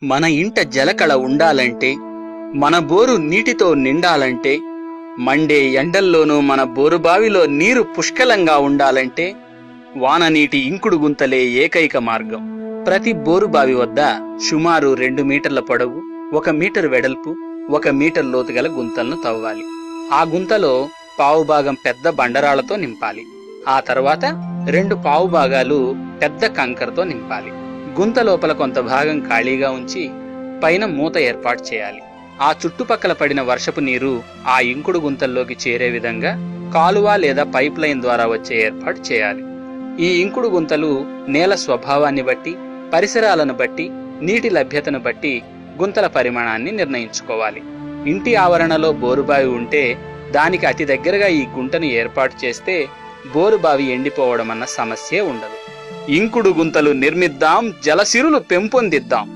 మన ఇంట జలకళ ఉండాలంటే, మన బోరు నీటితో నిండాలంటే, మండే ఎండల్లోనూ మన బోరుబావిలో నీరు పుష్కలంగా ఉండాలంటే వాననీటి ఇంకుడు గుంతలే ఏకైక మార్గం. ప్రతి బోరుబావి వద్ద సుమారు 2 మీటర్ల పొడవు, 1 మీటర్ వెడల్పు, 1 మీటర్ లోతుగల గుంతలను తవ్వాలి. ఆ గుంతలో పావుభాగం పెద్ద బండరాళ్లతో నింపాలి. ఆ తర్వాత 2 పావుభాగాలు పెద్ద కంకరతో నింపాలి. గుంత లోపల కొంత భాగం ఖాళీగా ఉంచి పైన మూత ఏర్పాటు చేయాలి. ఆ చుట్టుపక్కల పడిన వర్షపు నీరు ఆ ఇంకుడు గుంతల్లోకి చేరే విధంగా కాలువ లేదా పైప్ లైన్ ద్వారా వచ్చే ఏర్పాటు చేయాలి. ఈ ఇంకుడు గుంతలు నేల స్వభావాన్ని బట్టి, పరిసరాలను బట్టి, నీటి లభ్యతను బట్టి గుంతల పరిమాణాన్ని నిర్ణయించుకోవాలి. ఇంటి ఆవరణలో బోరుబావి ఉంటే దానికి అతి దగ్గరగా ఈ గుంటను ఏర్పాటు చేస్తే బోరుబావి ఎండిపోవడం అన్న సమస్యే ఉండదు. ఇంకుడు గుంతలు నిర్మిద్దాం, జలసిరులు పెంపొందిద్దాం.